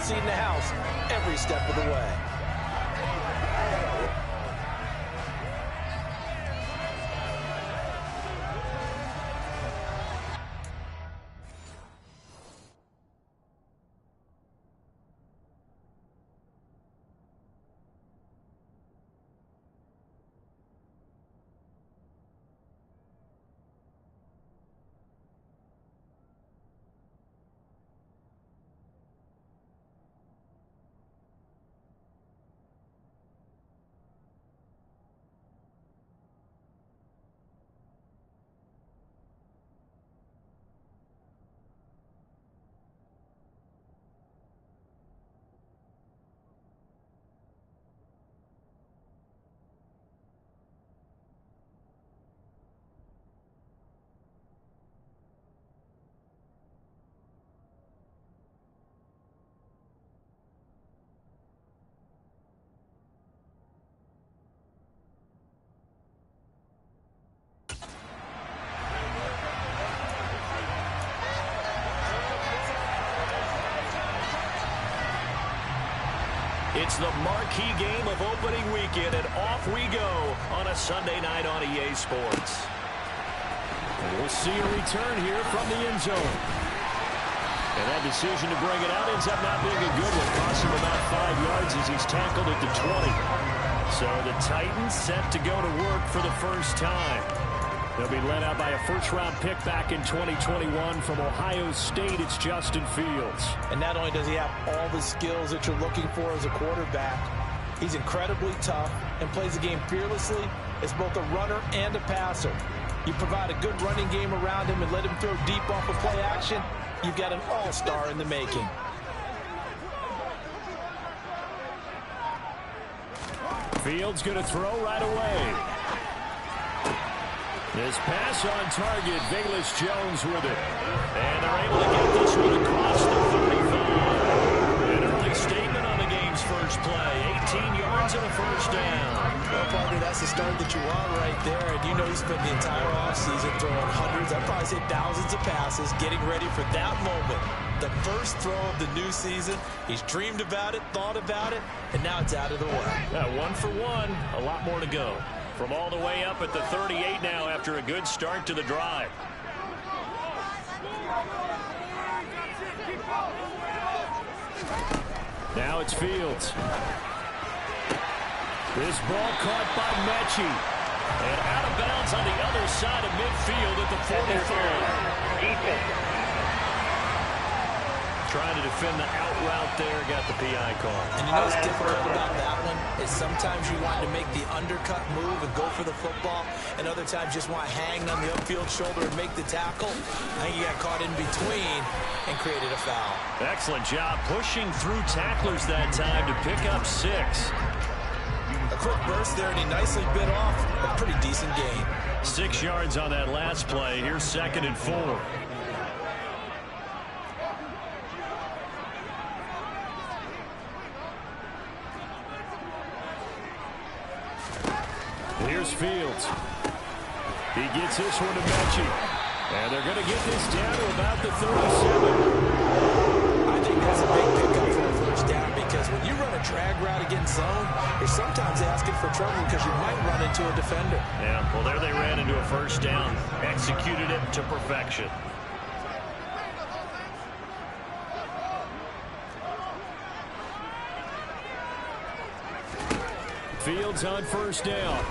best seat in the house every step of the way. It's the marquee game of opening weekend, and off we go on a Sunday night on EA Sports. And we'll see a return here from the end zone. And that decision to bring it out ends up not being a good one. Costs him about 5 yards as he's tackled at the 20. So the Titans set to go to work for the first time. They'll be led out by a first-round pick back in 2021 from Ohio State. It's Justin Fields. And not only does he have all the skills that you're looking for as a quarterback, he's incredibly tough and plays the game fearlessly as both a runner and a passer. You provide a good running game around him and let him throw deep off of play action, you've got an all-star in the making. Fields going to throw right away. This pass on target, Velus Jones with it. And they're able to get this one across the 35. An early statement on the game's first play. 18 yards and a first down. Well, partner, that's the start that you want right there. And you know he spent the entire offseason throwing hundreds, I'd probably say thousands of passes, getting ready for that moment. The first throw of the new season. He's dreamed about it, thought about it, and now it's out of the way. Yeah, 1 for 1. A lot more to go. From all the way up at the 38 now after a good start to the drive. Now it's Fields. This ball caught by Mechie. And out of bounds on the other side of midfield at the 43. Trying to defend the out route there, got the PI call. And you know what's difficult about that one is sometimes you want to make the undercut move and go for the football, and other times just want to hang on the upfield shoulder and make the tackle. I think he got caught in between and created a foul. Excellent job pushing through tacklers that time to pick up 6. A quick burst there, and he nicely bit off a pretty decent gain. 6 yards on that last play. Here's 2nd and 4. Here's Fields. He gets this one to Mechie. And they're going to get this down to about the 37. I think that's a big pickup for a first down because when you run a drag route against zone, you're sometimes asking for trouble because you might run into a defender. Yeah, well, there they ran into a first down. Executed it to perfection. Fields on first down.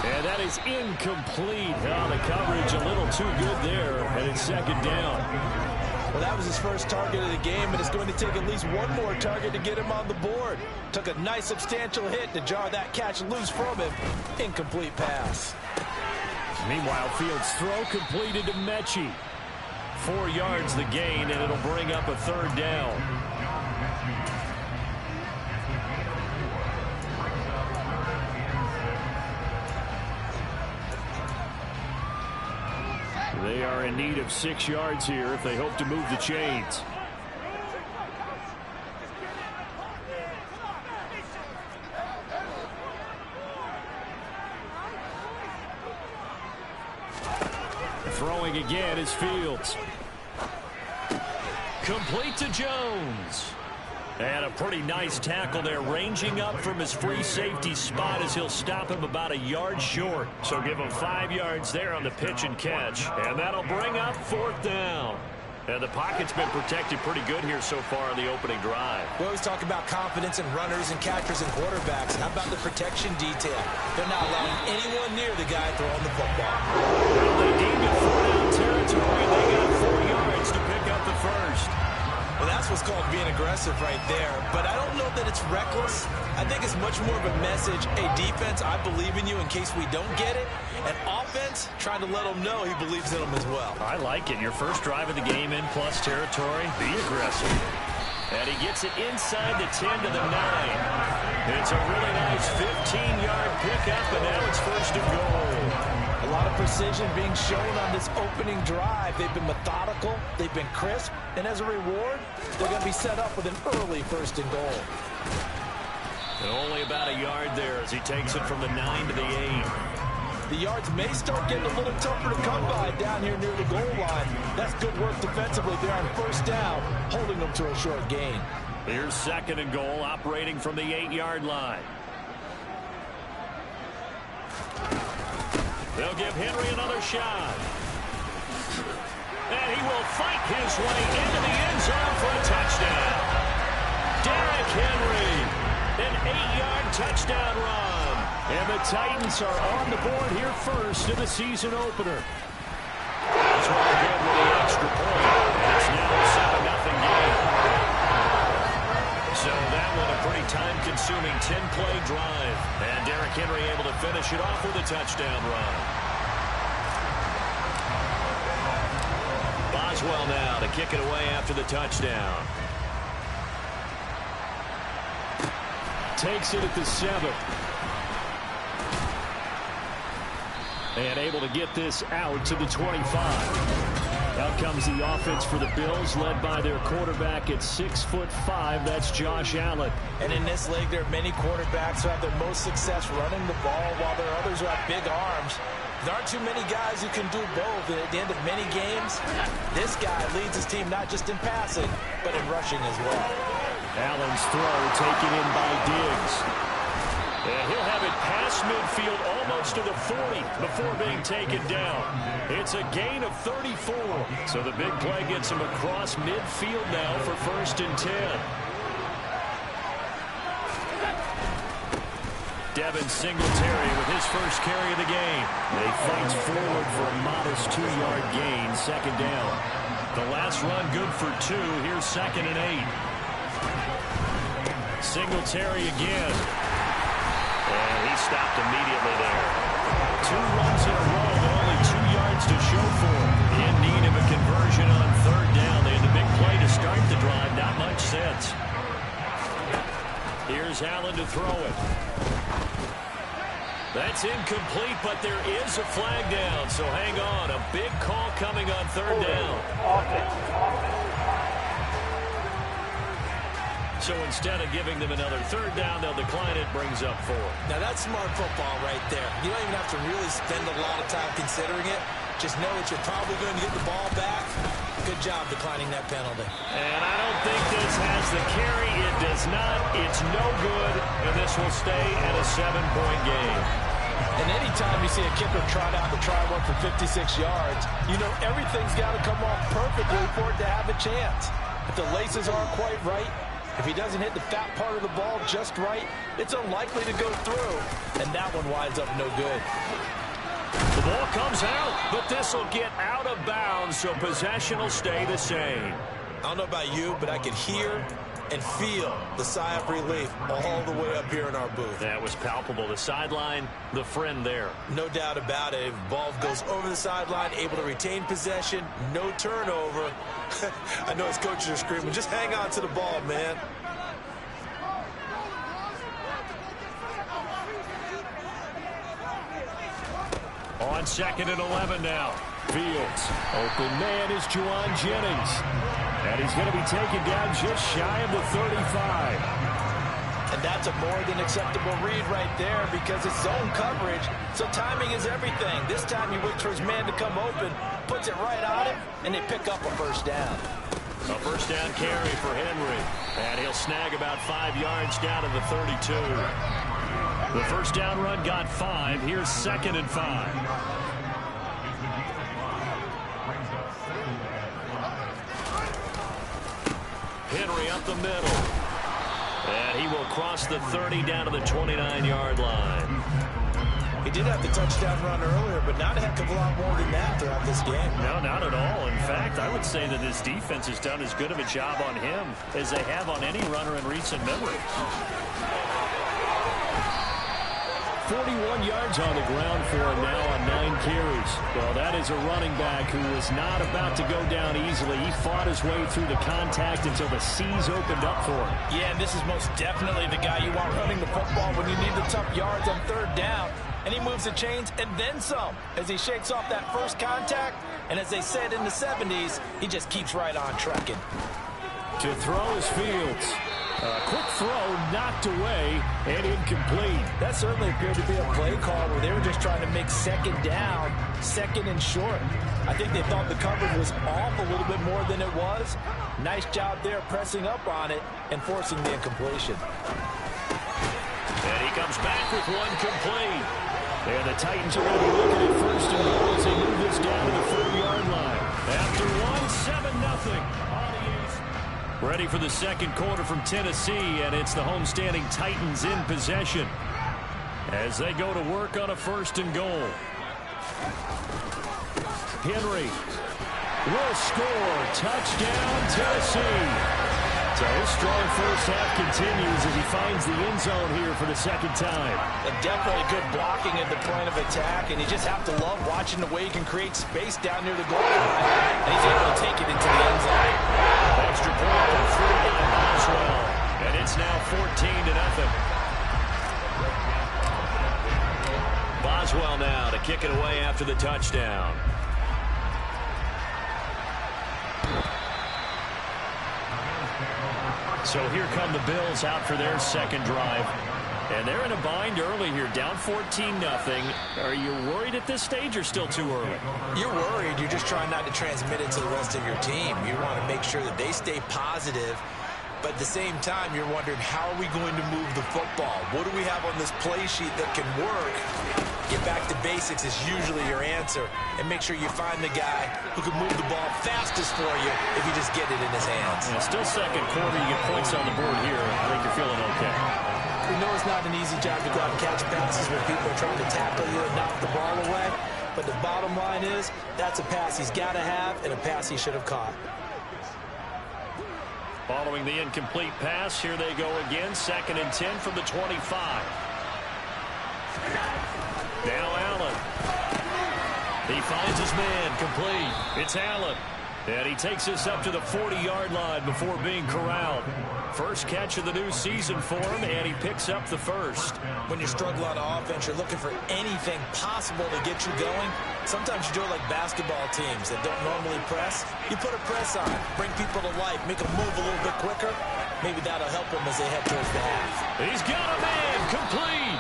And that is incomplete. Oh, the coverage a little too good there, and it's 2nd down. Well, that was his first target of the game, and it's going to take at least one more target to get him on the board. Took a nice substantial hit to jar that catch loose from him. Incomplete pass. Meanwhile, Fields' throw completed to Mechie. 4 yards the gain, and it'll bring up a 3rd down. They are in need of 6 yards here if they hope to move the chains. Throwing again is Fields. Complete to Jones. And a pretty nice tackle there, ranging up from his free safety spot as he'll stop him about a yard short. So give him 5 yards there on the pitch and catch. And that'll bring up 4th down. And the pocket's been protected pretty good here so far on the opening drive. We always talk about confidence in runners and catchers and quarterbacks. How about the protection detail? They're not allowing anyone near the guy throwing the football. Well, they deemed it 4-down territory. They got 4 yards to pick up the first. Well, that's what's called being aggressive right there. But I don't know that it's reckless. I think it's much more of a message. Hey, defense, I believe in you in case we don't get it. And offense, trying to let them know he believes in them as well. I like it. Your first drive of the game in plus territory. Be aggressive. And he gets it inside the 10 to the 9. It's a really nice 15-yard pickup, and now it's 1st and goal. A lot of precision being shown on this opening drive. They've been methodical, they've been crisp, and as a reward, they're going to be set up with an early 1st and goal. And only about a yard there as he takes it from the 9 to the 8. The yards may start getting a little tougher to come by down here near the goal line. That's good work defensively there on 1st down, holding them to a short gain. Here's 2nd and goal, operating from the 8-yard line. They'll give Henry another shot. And he will fight his way into the end zone for a touchdown. Derrick Henry, an 8-yard touchdown run. And the Titans are on the board here first in the season opener. That's really good with the extra point. It's now a 7-0 game. So that one a pretty time-consuming 10-play drive. And Derrick Henry able to finish it off with a touchdown run. Boswell now to kick it away after the touchdown. Takes it at the 7. And able to get this out to the 25. Out comes the offense for the Bills, led by their quarterback at 6'5". That's Josh Allen. And in this league, there are many quarterbacks who have their most success running the ball, while there are others who have big arms. There aren't too many guys who can do both. And at the end of many games, this guy leads his team not just in passing, but in rushing as well. Allen's throw taken in by Diggs. And he'll have it past midfield almost to the 40 before being taken down. It's a gain of 34. So the big play gets him across midfield now for 1st and 10. Devin Singletary with his first carry of the game. They fight forward for a modest 2-yard gain, 2nd down. The last run good for 2. Here's 2nd and 8. Singletary again. And he stopped immediately there. 2 runs in a row, but only 2 yards to show for him. In need of a conversion on 3rd down. They had the big play to start the drive. Not much sense. Here's Allen to throw it. That's incomplete, but there is a flag down. So hang on. A big call coming on 3rd down. So instead of giving them another 3rd down, they'll decline it, brings up 4. Now, that's smart football right there. You don't even have to really spend a lot of time considering it. Just know that you're probably going to get the ball back. Good job declining that penalty. And I don't think this has the carry. It does not. It's no good, and this will stay at a 7-point game. And anytime you see a kicker trot out to try one for 56 yards, you know everything's got to come off perfectly for it to have a chance. If the laces aren't quite right, if he doesn't hit the fat part of the ball just right, it's unlikely to go through, and that one winds up no good. The ball comes out, but this will get out of bounds, so possession will stay the same. I don't know about you, but I can hear and feel the sigh of relief all the way up here in our booth. That was palpable. The sideline, the friend there. No doubt about it. If the ball goes over the sideline, able to retain possession, no turnover. I know his coaches are screaming, just hang on to the ball, man. On 2nd and 11 now. Fields. Open man is Juwan Jennings. And he's going to be taken down just shy of the 35. And that's a more than acceptable read right there because it's zone coverage, so timing is everything. This time he waits for his man to come open, puts it right on him, and they pick up a 1st down. A first down carry for Henry. And he'll snag about 5 yards down to the 32. The first down run got 5. Here's 2nd and 5. Henry up the middle. And he will cross the 30 down to the 29-yard line. He did have the touchdown run earlier, but not a heck of a lot more than that throughout this game. No, not at all. In fact, I would say that this defense has done as good of a job on him as they have on any runner in recent memory. 41 yards on the ground for him now on 9 carries. Well, that is a running back who is not about to go down easily. He fought his way through the contact until the seas opened up for him. Yeah, and this is most definitely the guy you want running the football when you need the tough yards on 3rd down. And he moves the chains and then some as he shakes off that first contact. And as they said in the 70s, he just keeps right on trucking. To throw is Fields. A quick throw knocked away and incomplete. That certainly appeared to be a play call where they were just trying to make 2nd down, 2nd and short. I think they thought the coverage was off a little bit more than it was. Nice job there pressing up on it and forcing the incompletion. And he comes back with one complete. And the Titans are going to be looking at 1st and goal as they move this down to the 4-yard line. After 7-0. Ready for the 2nd quarter from Tennessee, and it's the homestanding Titans in possession as they go to work on a 1st and goal. Henry will score. Touchdown, Tennessee. So his strong first half continues as he finds the end zone here for the 2nd time. Definitely good blocking at the point of attack, and you just have to love watching the way he can create space down near the goal line. And he's able to take it into the end zone. Extra point through by Boswell. And it's now 14-0. Boswell now to kick it away after the touchdown. So here come the Bills out for their 2nd drive. And they're in a bind early here, down 14-0. Are you worried at this stage or still too early? You're worried. You're just trying not to transmit it to the rest of your team. You want to make sure that they stay positive. But at the same time, you're wondering, how are we going to move the football? What do we have on this play sheet that can work? Get back to basics is usually your answer. And make sure you find the guy who can move the ball fastest for you if you just get it in his hands. Yeah, still 2nd quarter. You get points on the board here. I think you're feeling okay. We know it's not an easy job to go out and catch passes when people are trying to tackle you and knock the ball away. But the bottom line is, that's a pass he's got to have and a pass he should have caught. Following the incomplete pass, here they go again. 2nd and 10 from the 25. Now Allen. He finds his man, complete. It's Allen. And he takes us up to the 40-yard line before being corralled. First catch of the new season for him, and he picks up the 1st. When you struggle on offense, you're looking for anything possible to get you going. Sometimes you do it like basketball teams that don't normally press. You put a press on, bring people to life, make them move a little bit quicker. Maybe that'll help them as they head towards the half. He's got a man, complete.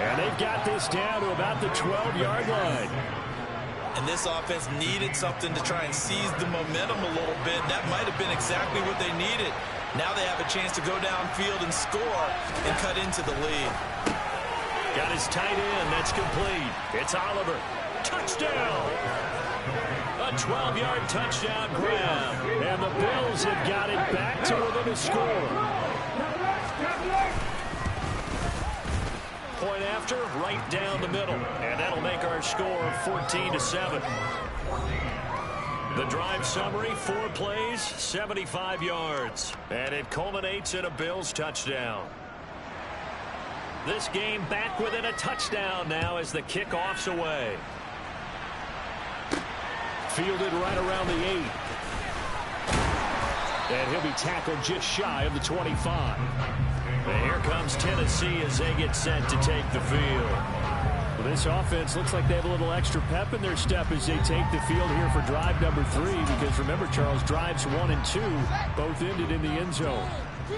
And they've got this down to about the 12-yard line. And this offense needed something to try and seize the momentum a little bit. That might have been exactly what they needed. Now they have a chance to go downfield and score and cut into the lead. Got his tight end. That's complete. It's Oliver. Touchdown. A 12-yard touchdown grab. And the Bills have got it back to within a score. Point after, right down the middle. And that'll make our score 14-7. The drive summary, 4 plays, 75 yards. And it culminates in a Bills touchdown. This game back within a touchdown now as the kickoff's away. Fielded right around the 8. And he'll be tackled just shy of the 25. And here comes Tennessee as they get set to take the field. Well, this offense looks like they have a little extra pep in their step as they take the field here for drive number 3. Because remember, Charles, drives 1 and 2 both ended in the end zone.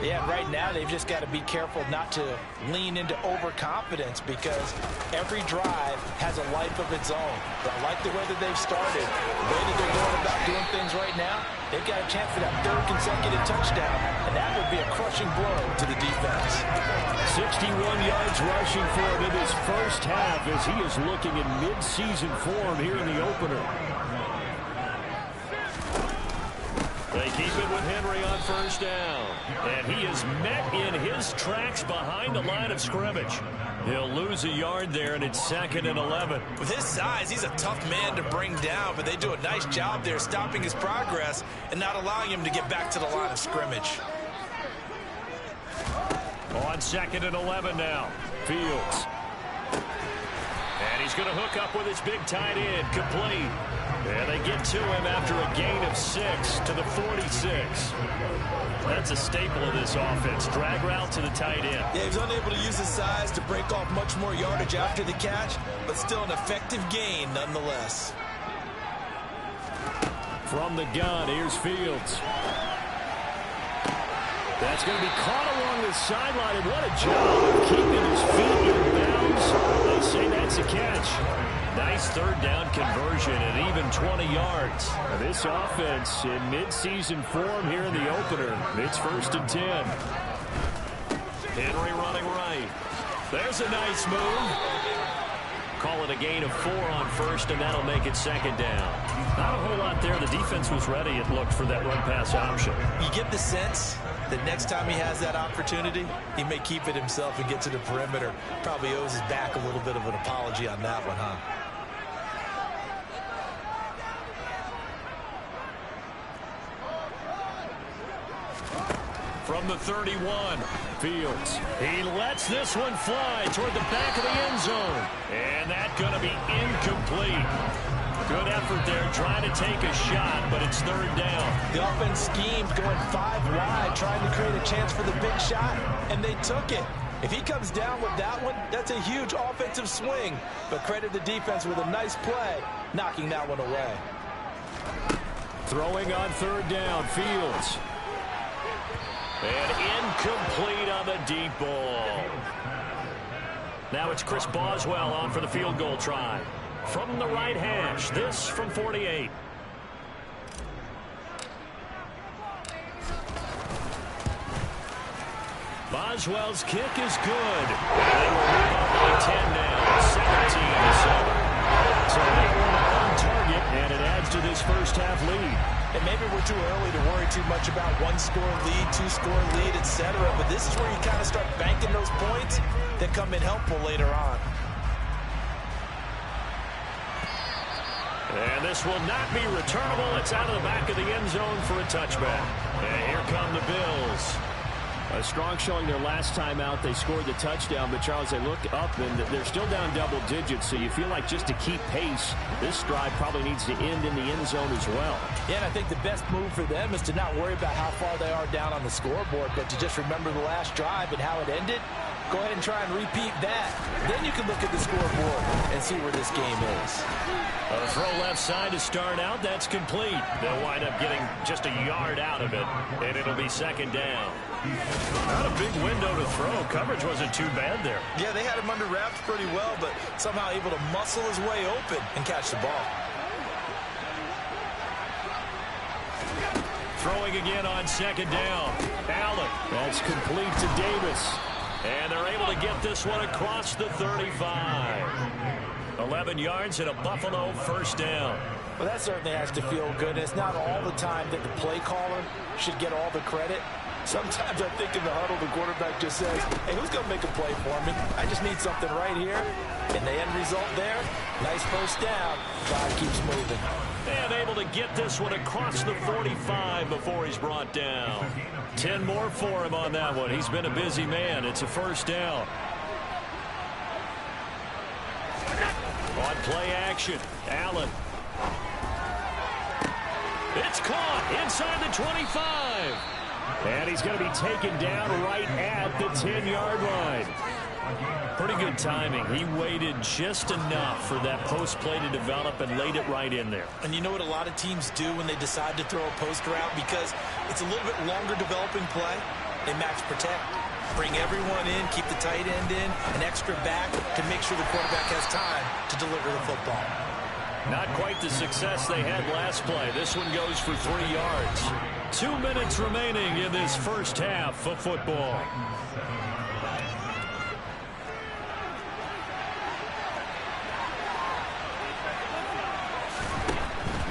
Yeah, right now they've just got to be careful not to lean into overconfidence because every drive has a life of its own. But I like the way that they've started. The way that they're going about doing things right now, they've got a chance for that third consecutive touchdown, and that would be a crushing blow to the defense. 61 yards rushing for him in his first half as he is looking in mid-season form here in the opener. They keep it with Henry on first down. And he is met in his tracks behind the line of scrimmage. He'll lose a yard there, and it's 2nd and 11. With his size, he's a tough man to bring down, but they do a nice job there stopping his progress and not allowing him to get back to the line of scrimmage. On 2nd and 11 now. Fields. And he's going to hook up with his big tight end. Complete. And they get to him after a gain of 6 to the 46. That's a staple of this offense. Drag route to the tight end. Yeah, he's unable to use his size to break off much more yardage after the catch, but still an effective gain nonetheless. From the gun, here's Fields. That's going to be caught along the sideline, and what a job of keeping his feet in bounds. They say that's a catch. Nice third down conversion and even 20 yards. This offense in mid-season form here in the opener. It's 1st and 10. Henry running right. There's a nice move. Call it a gain of 4 on first, and that'll make it 2nd down. Not a whole lot there. The defense was ready, it looked, for that run-pass option. You get the sense that next time he has that opportunity, he may keep it himself and get to the perimeter. Probably owes his back a little bit of an apology on that one, huh? From the 31, Fields. He lets this one fly toward the back of the end zone. And that's going to be incomplete. Good effort there trying to take a shot, but it's 3rd down. The offense schemed going 5 wide, trying to create a chance for the big shot, and they took it. If he comes down with that one, that's a huge offensive swing. But credit the defense with a nice play, knocking that one away. Throwing on 3rd down, Fields. And incomplete on the deep ball. Now it's Chris Boswell on for the field goal try. From the right hash, this from 48. Boswell's kick is good. They will move up by 10 now, 17-7. So they were on target, and it adds to this first half lead. And maybe we're too early to worry too much about 1-score lead, 2-score lead, etc. But this is where you kind of start banking those points that come in helpful later on. And this will not be returnable. It's out of the back of the end zone for a touchback. And here come the Bills. A strong showing their last time out. They scored the touchdown, but Charles, they look up and they're still down double digits, so you feel like just to keep pace, this drive probably needs to end in the end zone as well. Yeah, and I think the best move for them is to not worry about how far they are down on the scoreboard, but to just remember the last drive and how it ended. Go ahead and try and repeat that. Then you can look at the scoreboard and see where this game is. A throw left side to start out. That's complete. They'll wind up getting just a yard out of it, and it'll be 2nd down. Not a big window to throw. Coverage wasn't too bad there. Yeah, they had him under wraps pretty well, but somehow able to muscle his way open and catch the ball. Throwing again on 2nd down. Allen. That's complete to Davis. And they're able to get this one across the 35. 11 yards and a Buffalo first down. Well, that certainly has to feel good. It's not all the time that the play caller should get all the credit. Sometimes I think in the huddle, the quarterback just says, hey, who's going to make a play for me? I just need something right here. And the end result there, nice first down. Clock keeps moving. And able to get this one across the 45 before he's brought down. 10 more for him on that one. He's been a busy man. It's a first down. On play action, Allen. It's caught inside the 25. And he's going to be taken down right at the 10-yard line. Pretty good timing. He waited just enough for that post play to develop and laid it right in there. And you know what a lot of teams do when they decide to throw a post route? Because it's a little bit longer developing play. They match protect. Bring everyone in, keep the tight end in, an extra back to make sure the quarterback has time to deliver the football. Not quite the success they had last play. This one goes for 3 yards. 2 minutes remaining in this first half of football.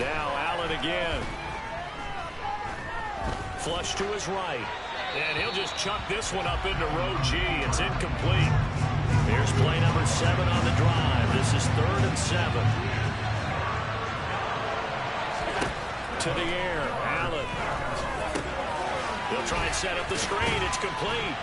Now Allen again. Flush to his right. And he'll just chuck this one up into row G. It's incomplete. Here's play number 7 on the drive. This is 3rd and 7. To the air, Allen. He'll try and set up the screen. It's complete.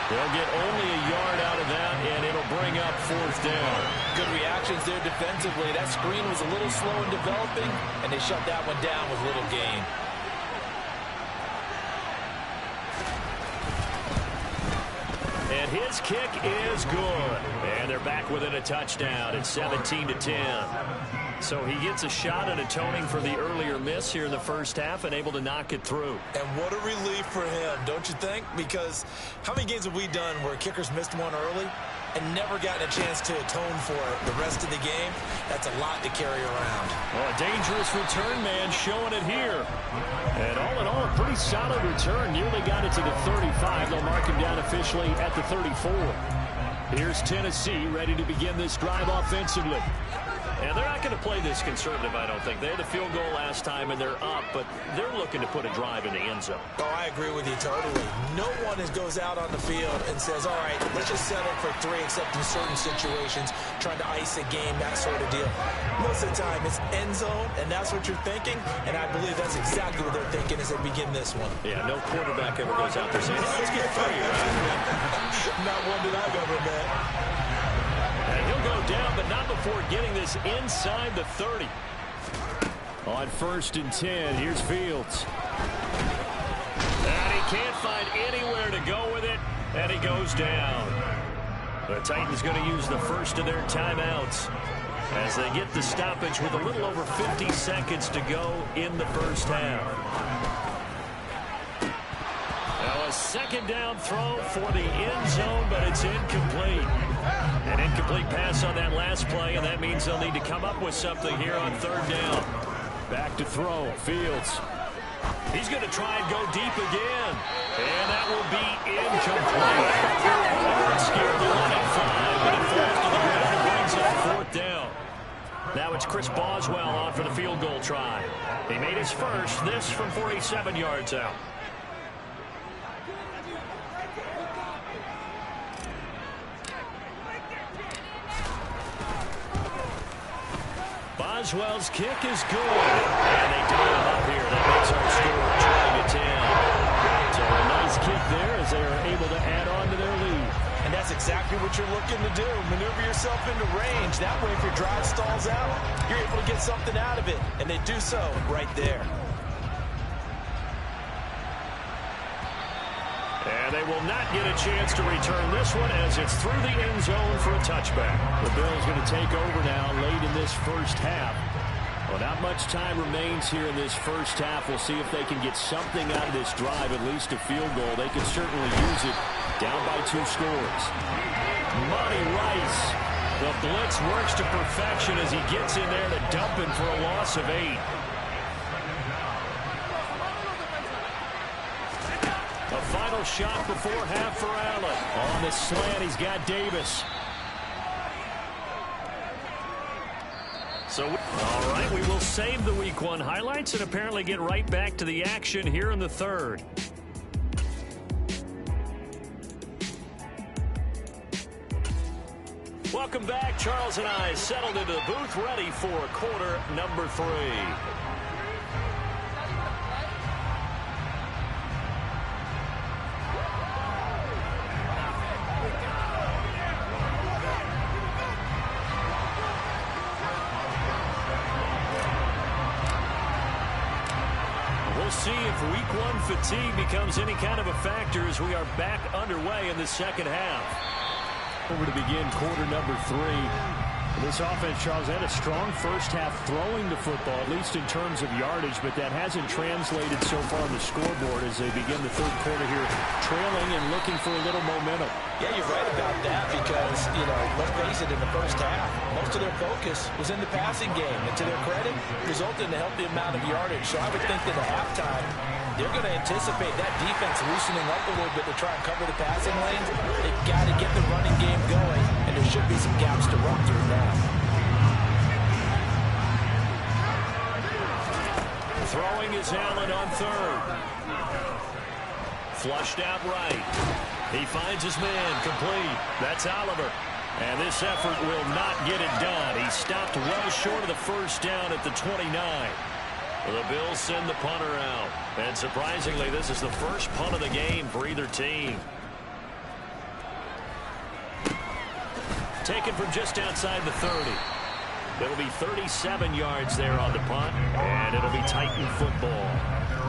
They'll get only a yard out of that, and it'll bring up 4th down. Good reactions there defensively. That screen was a little slow in developing, and they shut that one down with little gain. And his kick is good. And they're back within a touchdown. It's 17-10. So he gets a shot at atoning for the earlier miss here in the first half and able to knock it through. And what a relief for him, don't you think? Because how many games have we done where kickers missed one early and never gotten a chance to atone for it the rest of the game? That's a lot to carry around. Well, a dangerous return man showing it here. And all in all, a pretty solid return. Nearly got it to the 35. They'll mark him down officially at the 34. Here's Tennessee ready to begin this drive offensively. And they're not going to play this conservative, I don't think. They had a field goal last time, and they're up, but they're looking to put a drive in the end zone. Oh, I agree with you totally. No one goes out on the field and says, all right, let's just settle for 3, except in certain situations, trying to ice a game, that sort of deal. Most of the time, it's end zone, and that's what you're thinking, and I believe that's exactly what they're thinking as they begin this one. Yeah, no quarterback ever goes out there saying, let's get 3, right? Not one that I've ever met. And he'll go down, but not before getting this inside the 30. On 1st and 10, here's Fields. And he can't find anywhere to go with it, and he goes down. The Titans going to use the first of their timeouts as they get the stoppage with a little over 50 seconds to go in the first half. Now a 2nd down throw for the end zone, but it's incomplete. An incomplete pass on that last play, and that means they'll need to come up with something here on 3rd down. Back to throw, Fields. He's going to try and go deep again. And that will be incomplete. It scared the line at 5, but it falls to the ground and brings up 4th down. Now it's Chris Boswell on for the field goal try. He made his first, this from 47 yards out. Boswell's kick is good. And they tie him up here. That makes our score 20-10. So a nice kick there as they are able to add on to their lead. And that's exactly what you're looking to do. Maneuver yourself into range. That way, if your drive stalls out, you're able to get something out of it. And they do so right there. And they will not get a chance to return this one as it's through the end zone for a touchback. The Bills going to take over now late in this first half. Well, not much time remains here in this first half. We'll see if they can get something out of this drive, at least a field goal. They can certainly use it down by 2 scores. Monty Rice. The blitz works to perfection as he gets in there to dump him for a loss of 8. A final shot before half for Allen. On the slant, he's got Davis. So, all right, we will save the Week 1 highlights and apparently get right back to the action here in the 3rd. Welcome back. Charles and I settled into the booth ready for quarter number 3. We'll see if Week 1 fatigue becomes any kind of a factor as we are back underway in the second half. Over to begin quarter number 3. This offense, Charles, had a strong first half throwing the football, at least in terms of yardage, but that hasn't translated so far on the scoreboard as they begin the third quarter here, trailing and looking for a little momentum. Yeah, you're right about that because, let's face it, in the first half, most of their focus was in the passing game. And to their credit, resulted in a healthy amount of yardage. So I would think that at halftime, they're going to anticipate that defense loosening up a little bit to try and cover the passing lanes. They've got to get the running game going, and there should be some gaps to run through now. Throwing is Allen on third. Flushed out right. He finds his man complete. That's Oliver. And this effort will not get it done. He stopped well short of the first down at the 29. The Bills send the punter out. And surprisingly, this is the first punt of the game for either team. Taken from just outside the 30. It'll be 37 yards there on the punt, and it'll be Titan football.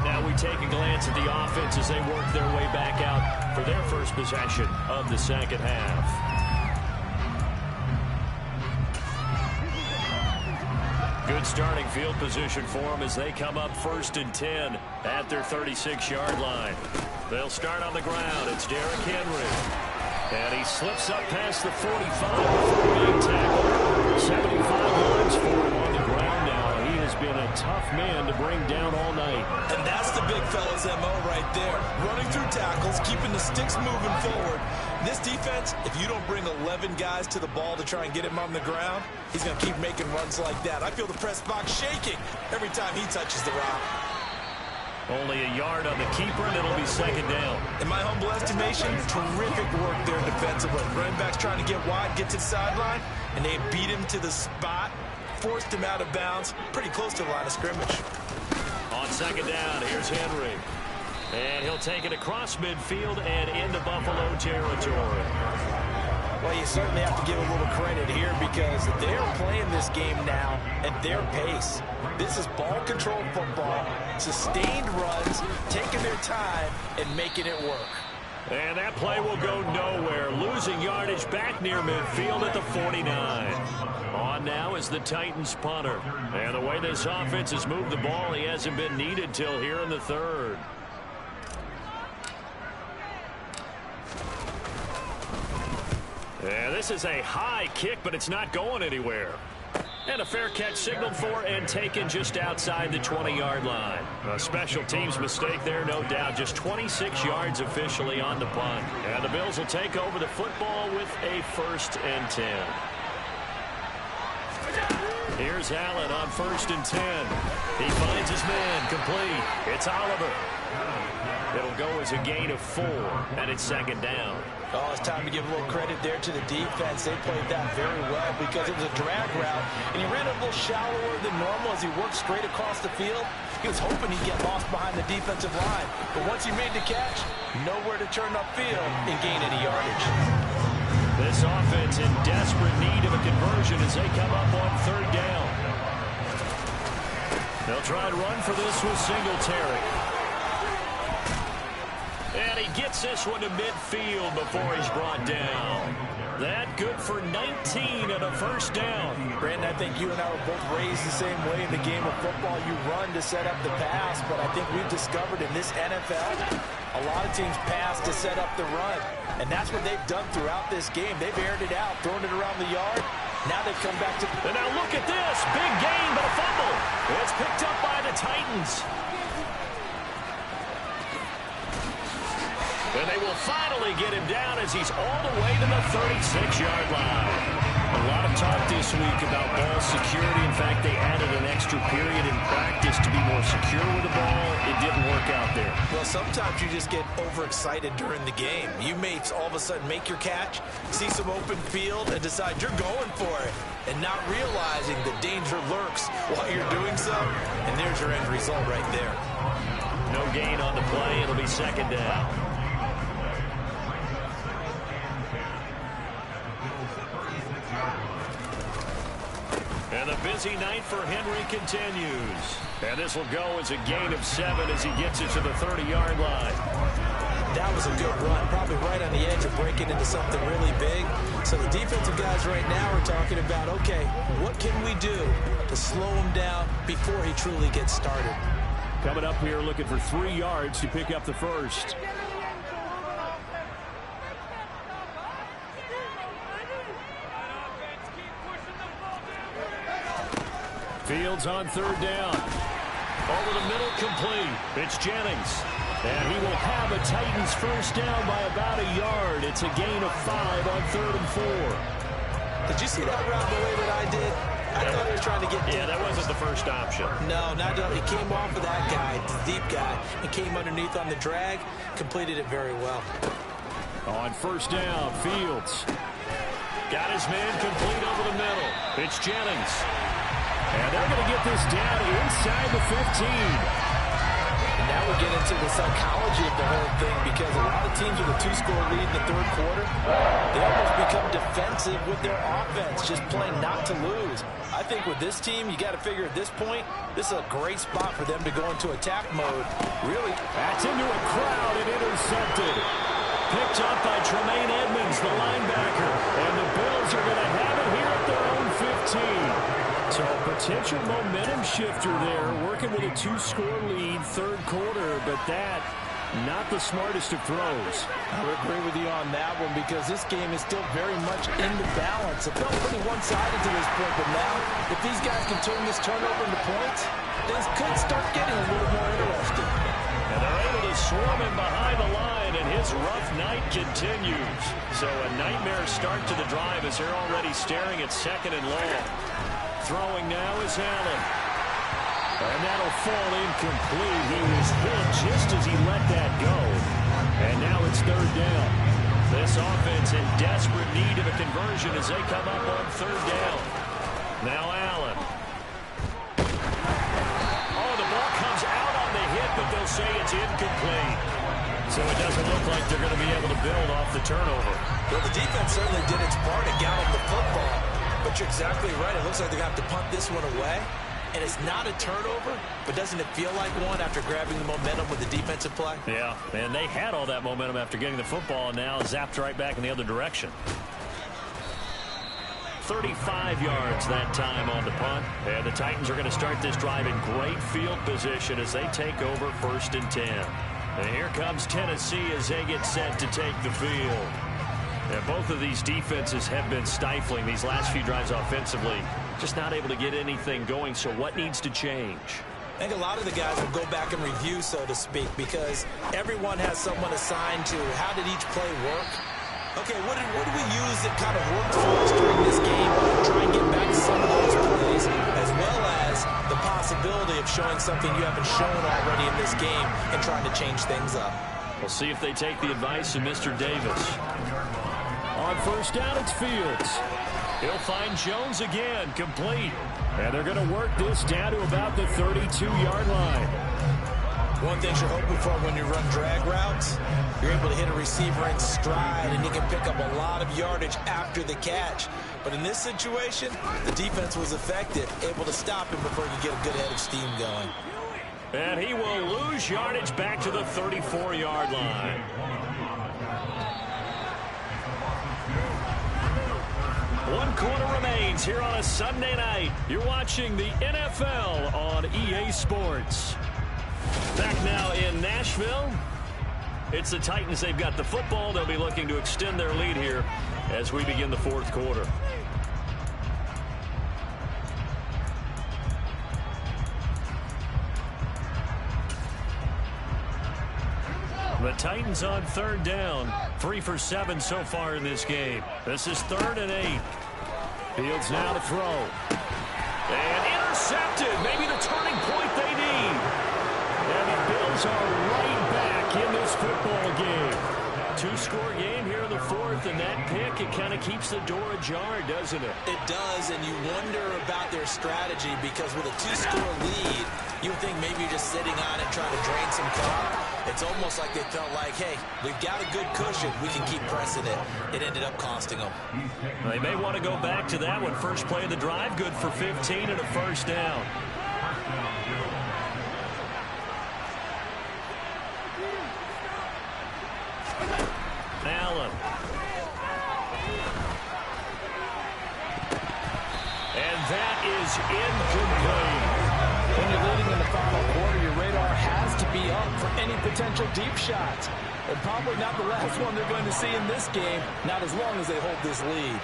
Now we take a glance at the offense as they work their way back out for their first possession of the second half. Good starting field position for them as they come up 1st and 10 at their 36-yard line. They'll start on the ground. It's Derrick Henry. And he slips up past the 45 before being tackled. 75 yards for him on the ground now. He has been a tough man to bring down all night. And that's the big fella's MO right there. Running through tackles, keeping the sticks moving forward. This defense, if you don't bring 11 guys to the ball to try and get him on the ground, he's going to keep making runs like that. I feel the press box shaking every time he touches the rock. Only a yard on the keeper, and it'll be second down. In my humble estimation, terrific work there defensively. Running back's trying to get wide, get to the sideline, and they beat him to the spot, forced him out of bounds, pretty close to the line of scrimmage. On second down, here's Henry. And he'll take it across midfield and into Buffalo territory. Well, you certainly have to give a little credit here because they're playing this game now at their pace. This is ball control football, sustained runs, taking their time and making it work. And that play will go nowhere. Losing yardage back near midfield at the 49. On now is the Titans punter. And the way this offense has moved the ball, he hasn't been needed till here in the third. And this is a high kick, but it's not going anywhere. And a fair catch signaled for and taken just outside the 20-yard line. A special teams mistake there, no doubt. Just 26 yards officially on the punt. And the Bills will take over the football with a 1st and 10. Here's Allen on 1st and 10. He finds his man complete. It's Oliver. It'll go as a gain of 4, and it's second down. Oh, it's time to give a little credit there to the defense. They played that very well because it was a drag route, and he ran a little shallower than normal as he worked straight across the field. He was hoping he'd get lost behind the defensive line, but once he made the catch, nowhere to turn upfield and gain any yardage. This offense in desperate need of a conversion as they come up on 3rd down. They'll try and run for this with Singletary. And he gets this one to midfield before he's brought down. That good for 19 and a 1st down. Brandon, I think you and I were both raised the same way in the game of football. You run to set up the pass, but I think we've discovered in this NFL, a lot of teams pass to set up the run. And that's what they've done throughout this game. They've aired it out, thrown it around the yard. Now they've come back to... And now look at this. Big gain, but a fumble. It's picked up by the Titans. And they will finally get him down as he's all the way to the 36-yard line. A lot of talk this week about ball security. In fact, they added an extra period in practice to be more secure with the ball. It didn't work out there. Well, sometimes you just get overexcited during the game. You may all of a sudden make your catch, see some open field, and decide you're going for it, and not realizing the danger lurks while you're doing so. And there's your end result right there. No gain on the play. It'll be second down. And the busy night for Henry continues. And this will go as a gain of 7 as he gets it to the 30-yard line. That was a good run, probably right on the edge of breaking into something really big. So the defensive guys right now are talking about, okay, what can we do to slow him down before he truly gets started? Coming up here looking for 3 yards to pick up the first. Fields on 3rd down. Over the middle, complete. It's Jennings. And he will have a Titans first down by about a yard. It's a gain of 5 on 3rd and 4. Did you see that route the way that I did? I thought he was trying to get deep. Yeah, that wasn't the first option. No, not at all. He came off of that guy, the deep guy, and came underneath on the drag, completed it very well. On 1st down, Fields. Got his man complete over the middle. It's Jennings. And they're going to get this down inside the 15. And now we get into the psychology of the whole thing, because a lot of teams with a 2-score lead in the 3rd quarter, they almost become defensive with their offense, just playing not to lose. I think with this team, you got to figure at this point, this is a great spot for them to go into attack mode. Really. That's into a crowd and intercepted. Picked up by Tremaine Edmonds, the linebacker. And the Bills are going to have it here at their own 15. So a potential momentum shifter there, working with a 2-score lead, 3rd quarter, but that, not the smartest of throws. I would agree with you on that one, because this game is still very much in the balance. It felt pretty one-sided to this point, but now, if these guys can turn this turnover into points, things could start getting a little more interesting. And they're able to swarm him behind the line, and his rough night continues. So a nightmare start to the drive as they're already staring at 2nd and long. Throwing now is Allen. And that'll fall incomplete. He was hit just as he let that go. And now it's 3rd down. This offense in desperate need of a conversion as they come up on 3rd down. Now Allen. Oh, the ball comes out on the hit, but they'll say it's incomplete. So it doesn't look like they're going to be able to build off the turnover. Well, the defense certainly did its part to got him the football. But you're exactly right. It looks like they're going to have to punt this one away. And it's not a turnover, but doesn't it feel like one after grabbing the momentum with the defensive play? Yeah, and they had all that momentum after getting the football, and now zapped right back in the other direction. 35 yards that time on the punt. And the Titans are going to start this drive in great field position as they take over 1st and 10. And here comes Tennessee as they get set to take the field. And both of these defenses have been stifling these last few drives offensively. Just not able to get anything going, so what needs to change? I think a lot of the guys will go back and review, so to speak, because everyone has someone assigned to how did each play work. Okay, what did we use that kind of worked for us during this game? Try and get back to some of those plays, as well as the possibility of showing something you haven't shown already in this game and trying to change things up. We'll see if they take the advice of Mr. Davis. On 1st down, it's Fields. He'll find Jones again, complete. And they're going to work this down to about the 32-yard line. One thing you're hoping for when you run drag routes, you're able to hit a receiver in stride, and he can pick up a lot of yardage after the catch. But in this situation, the defense was effective, able to stop him before he could get a good head of steam going. And he will lose yardage back to the 34-yard line. One quarter remains here on a Sunday night. You're watching the NFL on EA Sports. Back now in Nashville. It's the Titans. They've got the football. They'll be looking to extend their lead here as we begin the 4th quarter. The Titans on 3rd down. 3 for 7 so far in this game. This is 3rd and 8. Fields now to throw. And intercepted. Maybe the turning point they need. And the Bills are right back in this football game. 2-score game here in the 4th, and that pick, it kind of keeps the door ajar, doesn't it? It does, and you wonder about their strategy, because with a 2-score lead, you would think maybe you're just sitting on it trying to drain some clock. It's almost like they felt like, hey, we've got a good cushion. We can keep pressing it. It ended up costing them. Well, they may want to go back to that one. First play of the drive, good for 15 and a first down. Allen. And that is incomplete. When you're leading in the final quarter, your radar has to be up for any potential deep shots. And probably not the last one they're going to see in this game, not as long as they hold this lead.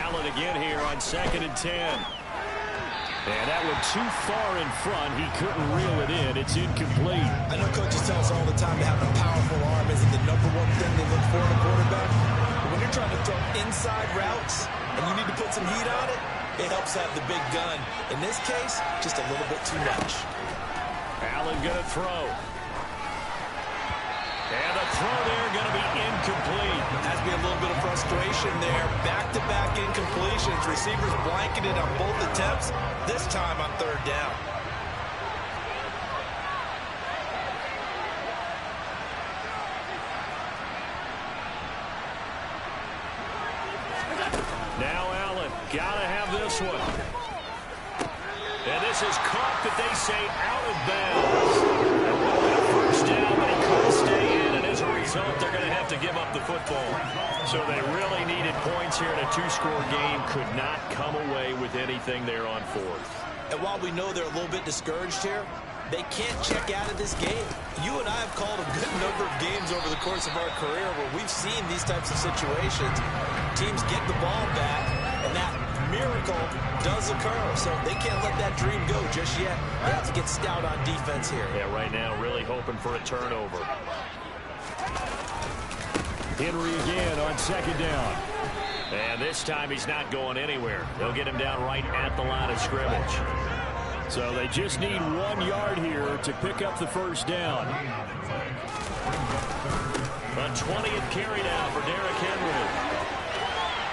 Allen again here on 2nd and 10. And that went too far in front. He couldn't reel it in. It's incomplete. I know coaches tell us all the time that having a powerful arm isn't the #1 thing they look for in a quarterback. But when you're trying to throw inside routes and you need to put some heat on it, it helps have the big gun. In this case, just a little bit too much. Allen going to throw. And the throw there going to be incomplete. Has to be a little bit of frustration there. Back-to-back incompletions. Receivers blanketed on both attempts, this time on 3rd down. Now Allen, got to have this one. And this is caught, but they say out of bounds. First down, but he couldn't stay in, and as a result, they're going to have to give up the football. So they really needed points here in a 2-score game. Could not come away with anything there on 4th. And while we know they're a little bit discouraged here, they can't check out of this game. You and I have called a good number of games over the course of our career where we've seen these types of situations. Teams get the ball back, and that miracle does occur. So they can't let that dream go just yet. They have to get stout on defense here. Yeah, right now really hoping for a turnover. Henry again on 2nd down. And this time he's not going anywhere. They'll get him down right at the line of scrimmage. So they just need 1 yard here to pick up the first down. A 20th carry now for Derrick Henry.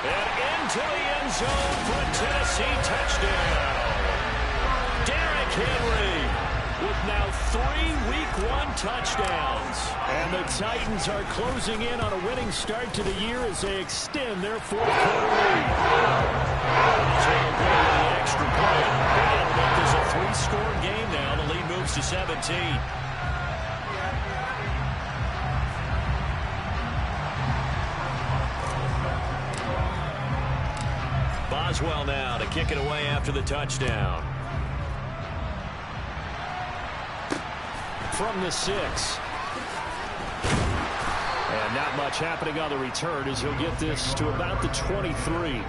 And into the end zone for a Tennessee touchdown. Derrick Henry with now 3 Week 1 touchdowns. And the Titans are closing in on a winning start to the year as they extend their 4th quarter lead. The extra point. That'll make this a 3-score game now. The lead moves to 17. Boswell now to kick it away after the touchdown. From the 6. And not much happening on the return as he'll get this to about the 23.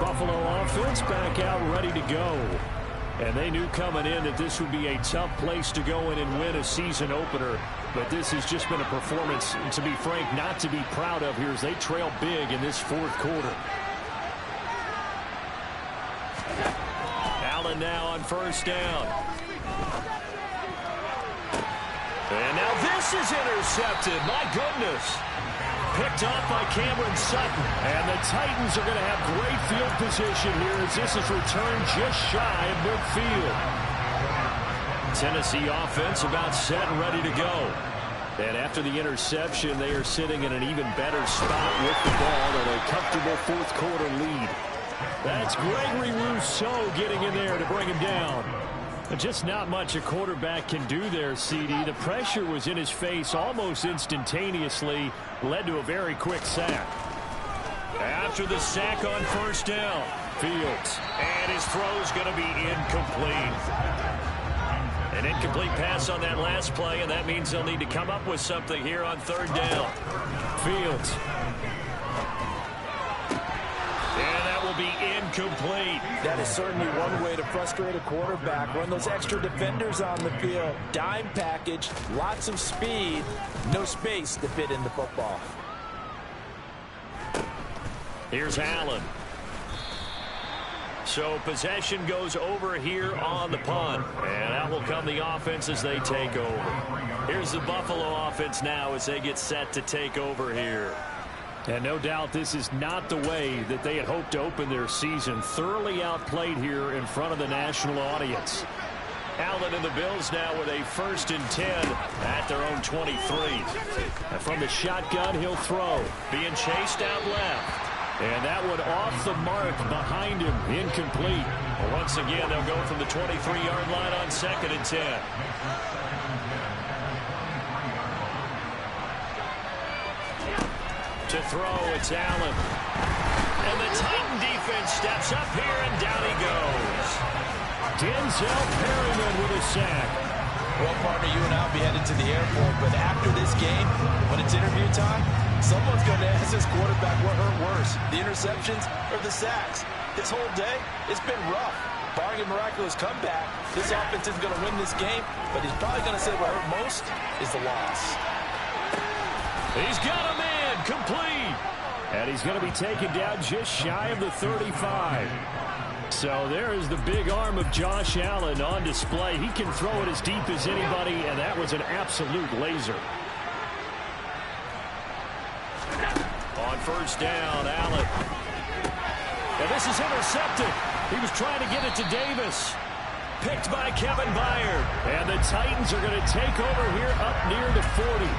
Buffalo offense back out ready to go. And they knew coming in that this would be a tough place to go in and win a season opener. But this has just been a performance, to be frank, not to be proud of here as they trail big in this 4th quarter. Allen now on 1st down. And now this is intercepted. My goodness. Picked off by Cameron Sutton. And the Titans are going to have great field position here as this is returned just shy of midfield. Tennessee offense about set and ready to go. And after the interception, they are sitting in an even better spot with the ball and a comfortable 4th quarter lead. That's Gregory Rousseau getting in there to bring him down. Just not much a quarterback can do there, CD. The pressure was in his face almost instantaneously, led to a very quick sack. After the sack on 1st down, Fields. And his throw's going to be incomplete. An incomplete pass on that last play, and that means they'll need to come up with something here on 3rd down. Fields. Be incomplete. That is certainly one way to frustrate a quarterback. Run those extra defenders on the field. Dime package, lots of speed, no space to fit in the football. Here's Allen. So possession goes over here on the punt. And out will come the offense as they take over. Here's the Buffalo offense now as they get set to take over here. And no doubt this is not the way that they had hoped to open their season. Thoroughly outplayed here in front of the national audience. Allen and the Bills now with a 1st and 10 at their own 23. And from the shotgun, he'll throw. Being chased out left. And that one off the mark behind him. Incomplete. Well, once again, they'll go from the 23-yard line on 2nd and 10. To throw, it's Allen. And the Titan defense steps up here, and down he goes. Denzel Perryman with a sack. Well, partner, you and I will be headed to the airport, but after this game, when it's interview time, someone's going to ask this quarterback what hurt worse, the interceptions or the sacks. This whole day, it's been rough. Barring a miraculous comeback, this offense isn't going to win this game, but he's probably going to say what hurt most is the loss. He's got a man, complete. And he's going to be taken down just shy of the 35. So there is the big arm of Josh Allen on display. He can throw it as deep as anybody, and that was an absolute laser. On first down, Allen. And this is intercepted. He was trying to get it to Davis. Picked by Kevin Byard. And the Titans are going to take over here up near the 40.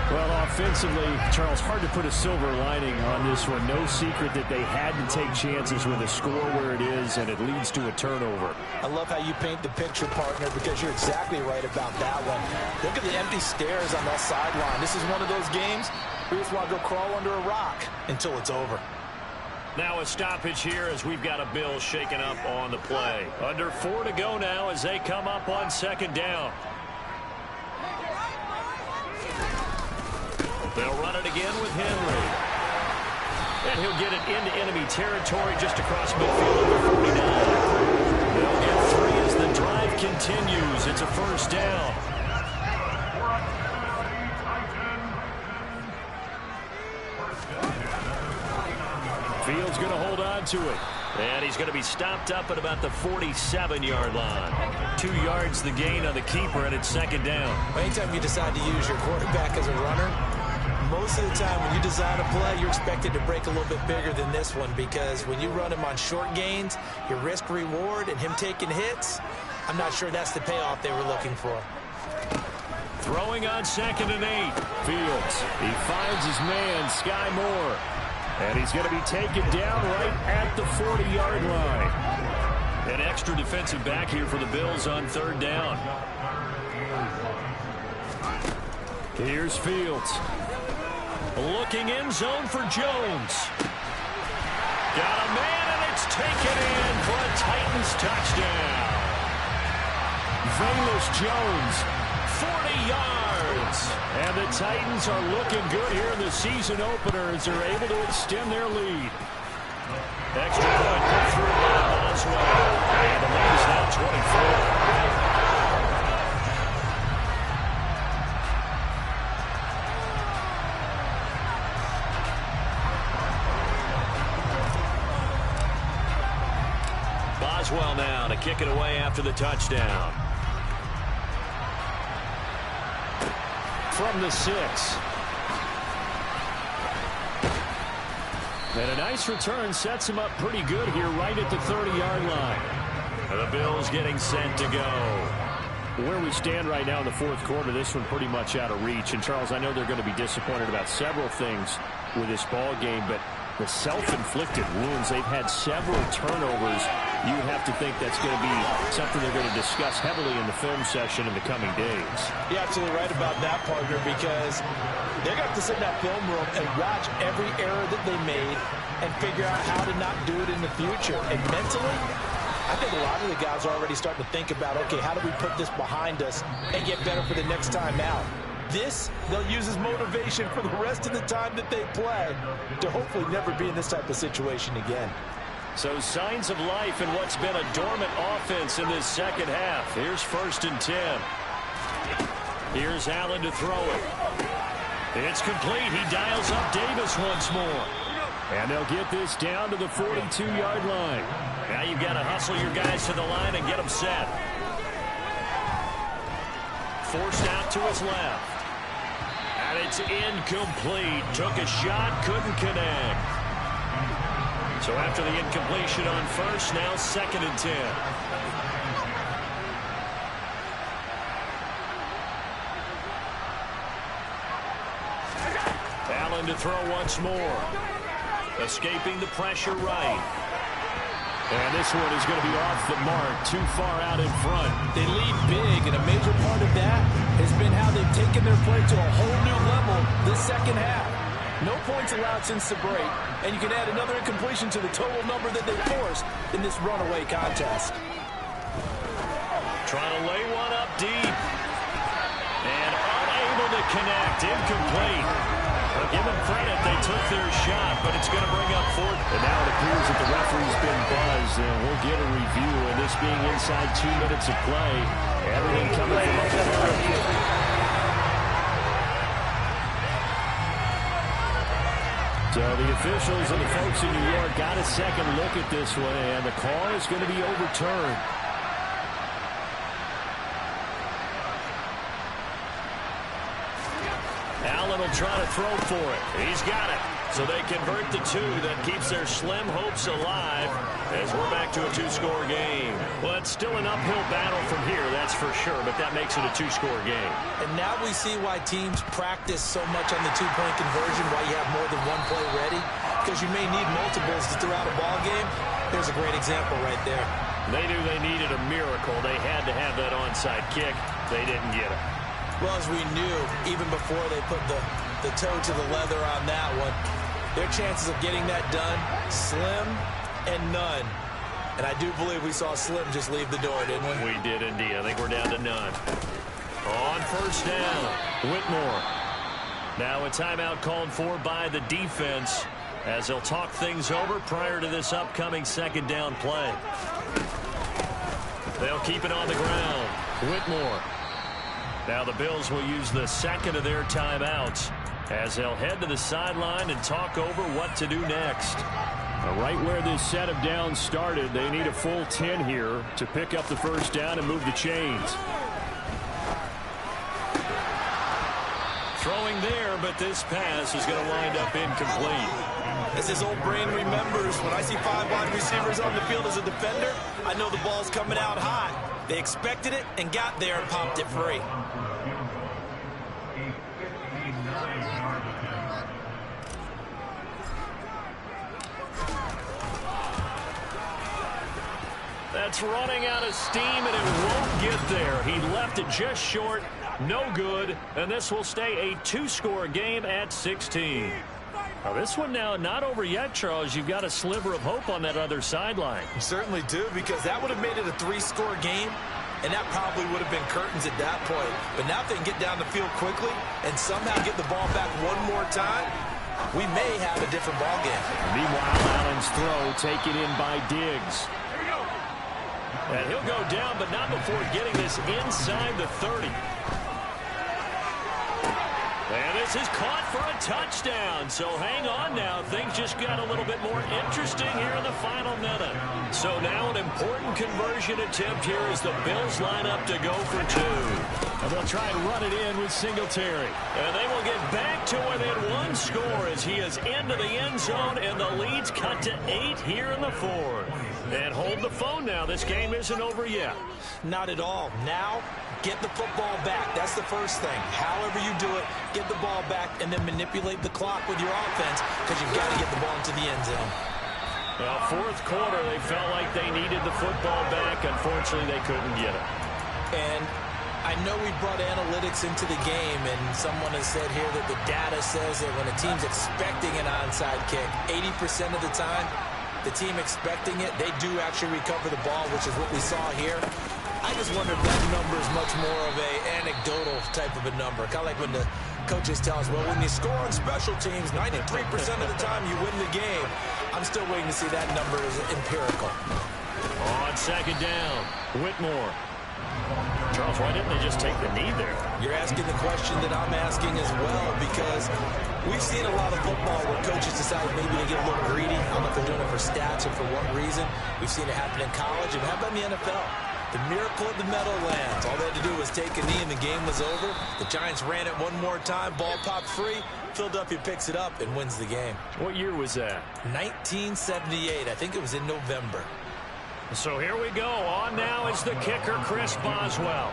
Well, offensively, Charles, hard to put a silver lining on this one. No secret that they had to take chances with a score where it is, and it leads to a turnover. I love how you paint the picture, partner, because you're exactly right about that one. Look at the empty stairs on that sideline. This is one of those games where you just want to go crawl under a rock until it's over. Now a stoppage here as we've got a Bill shaken up on the play. Under 4 to go now as they come up on second down. They'll run it again with Henry. And he'll get it into enemy territory just across midfield at the 49. They'll get 3 as the drive continues. It's a first down. Fields going to hold on to it. And he's going to be stopped up at about the 47-yard line. 2 yards the gain on the keeper, and it's second down. Anytime you decide to use your quarterback as a runner, most of the time when you design a play, you're expected to break a little bit bigger than this one, because when you run him on short gains, your risk-reward and him taking hits, I'm not sure that's the payoff they were looking for. Throwing on 2nd and 8. Fields. He finds his man, Sky Moore. And he's going to be taken down right at the 40-yard line. An extra defensive back here for the Bills on third down. Here's Fields. Looking in zone for Jones. Got a man, and it's taken in for a Titans touchdown. Velus Jones. 40 yards. And the Titans are looking good here in the season opener as they're able to extend their lead. Extra point put through by Boswell. And the lead is now 24. Boswell now to kick it away after the touchdown. From the 6. And a nice return sets him up pretty good here right at the 30-yard line. And the Bills getting set to go. Where we stand right now in the fourth quarter, this one pretty much out of reach. And, Charles, I know they're going to be disappointed about several things with this ball game, but the self-inflicted wounds, they've had several turnovers. You have to think that's going to be something they're going to discuss heavily in the film session in the coming days. You're absolutely right about that, partner, because they're going to have to sit in that film room and watch every error that they made and figure out how to not do it in the future. And mentally, I think a lot of the guys are already starting to think about, okay, how do we put this behind us and get better for the next time out? This, they'll use as motivation for the rest of the time that they play to hopefully never be in this type of situation again. So signs of life in what's been a dormant offense in this second half. Here's 1st and 10. Here's Allen to throw it. It's complete. He dials up Davis once more. And they'll get this down to the 42-yard line. Now you've got to hustle your guys to the line and get them set. Forced out to his left. And it's incomplete. Took a shot, couldn't connect. So after the incompletion on first, now 2nd and 10. Allen to throw once more. Escaping the pressure right. And this one is going to be off the mark, too far out in front. They lead big, and a major part of that has been how they've taken their play to a whole new level this second half. No points allowed since the break, and you can add another incompletion to the total number that they forced in this runaway contest. Trying to lay one up deep. And unable to connect. Incomplete. Well, give them credit. They took their shot, but it's going to bring up fourth. And now it appears that the referee's been buzzed, and we'll get a review. And this being inside 2 minutes of play, everything coming from up above. So the officials and the folks in New York got a second look at this one, and the call is going to be overturned. Allen will try to throw for it. He's got it. So they convert the two. That keeps their slim hopes alive as we're back to a two-score game. Well, it's still an uphill battle from here, that's for sure, but that makes it a two-score game. And now we see why teams practice so much on the two-point conversion, why you have more than one play ready, because you may need multiples to throw out a ball game. There's a great example right there. They knew they needed a miracle. They had to have that onside kick. They didn't get it. Well, as we knew, even before they put the toe to the leather on that one, their chances of getting that done, slim and none. And I do believe we saw Slim just leave the door, didn't we? We did indeed. I think we're down to none. On first down, Whitmore. Now a timeout called for by the defense as they'll talk things over prior to this upcoming second down play. They'll keep it on the ground. Whitmore. Now the Bills will use the second of their timeouts as they'll head to the sideline and talk over what to do next. Right where this set of downs started, they need a full 10 here to pick up the first down and move the chains. Throwing there, but this pass is going to wind up incomplete. As his old brain remembers, when I see 5 wide receivers on the field as a defender, I know the ball's coming out high. They expected it and got there and popped it free. That's running out of steam, and it won't get there. He left it just short, no good, and this will stay a two-score game at 16. Now this one now not over yet, Charles. You've got a sliver of hope on that other sideline. You certainly do, because that would have made it a 3-score game, and that probably would have been curtains at that point. But now if they can get down the field quickly and somehow get the ball back one more time, we may have a different ball game. Meanwhile, Allen's throw taken in by Diggs. And he'll go down, but not before getting this inside the 30. And this is caught for a touchdown. So hang on now. Things just got a little bit more interesting here in the final minute. So now an important conversion attempt here as the Bills line up to go for two. And they'll try and run it in with Singletary. And they will get back to within one score as he is into the end zone, and the lead's cut to 8 here in the fourth. And hold the phone now. This game isn't over yet. Not at all. Now, get the football back. That's the first thing. However you do it, get the ball back and then manipulate the clock with your offense, because you've got to get the ball into the end zone. Well, fourth quarter, they felt like they needed the football back. Unfortunately, they couldn't get it. And I know we brought analytics into the game, and someone has said here that the data says that when a team's expecting an onside kick, 80% of the time, the team expecting it, they do actually recover the ball, which is what we saw here. I just wonder if that number is much more of a anecdotal type of a number. Kind of like when the coaches tell us, well, when you score on special teams, 93% of the time you win the game. I'm still waiting to see that number as empirical. On second down, Whitmore. Charles, why didn't they just take the knee there? You're asking the question that I'm asking as well, because we've seen a lot of football where coaches decide maybe they get a little greedy. I don't know if they're doing it for stats or for what reason. We've seen it happen in college, and how about in the NFL? The miracle of the Meadowlands. All they had to do was take a knee and the game was over. The Giants ran it one more time. Ball popped free. Philadelphia picks it up and wins the game. What year was that? 1978. I think it was in November. So here we go. On now is the kicker, Chris Boswell.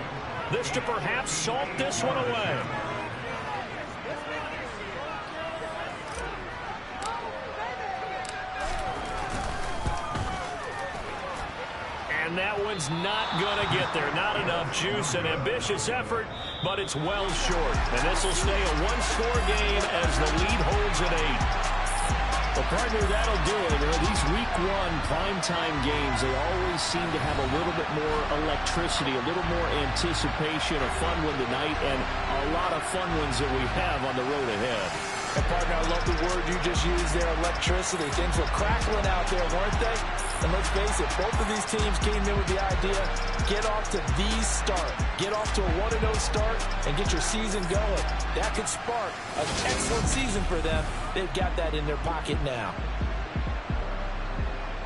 This to perhaps salt this one away. And that one's not going to get there. Not enough juice. An ambitious effort, but it's well short. And this will stay a one-score game as the lead holds at 8. Well, partner, that'll do it. You know, these Week 1 primetime games, they always seem to have a little bit more electricity, a little more anticipation, a fun one tonight, and a lot of fun ones that we have on the road ahead. And partner, I love the word you just used there, electricity. Things were crackling out there, weren't they? And let's face it, both of these teams came in with the idea, get off to these start. Get off to a 1-0 start and get your season going. That could spark an excellent season for them. They've got that in their pocket now.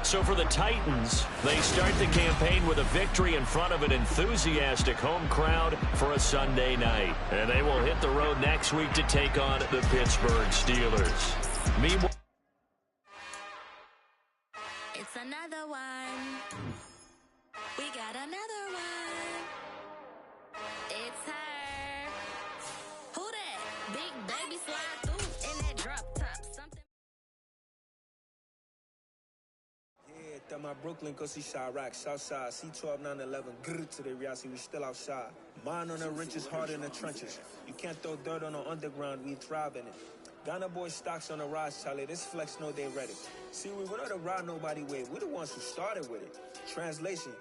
So for the Titans, they start the campaign with a victory in front of an enthusiastic home crowd for a Sunday night. And they will hit the road next week to take on the Pittsburgh Steelers. Meanwhile, it's another one. We got another one. It's her. Who that? Big baby slide through in that drop top. Something. Yeah, my Brooklyn, go see Chirac, Southside, C12, 911, grrr to the Riasi, we still outside. Mine on the richest, heart in the trenches. You can't throw dirt on the underground, we thrive in it. Ghana boys stocks on the rise, Charlie. This flex know they ready. See, we went on the ride nobody with. We the ones who started with it. Translation,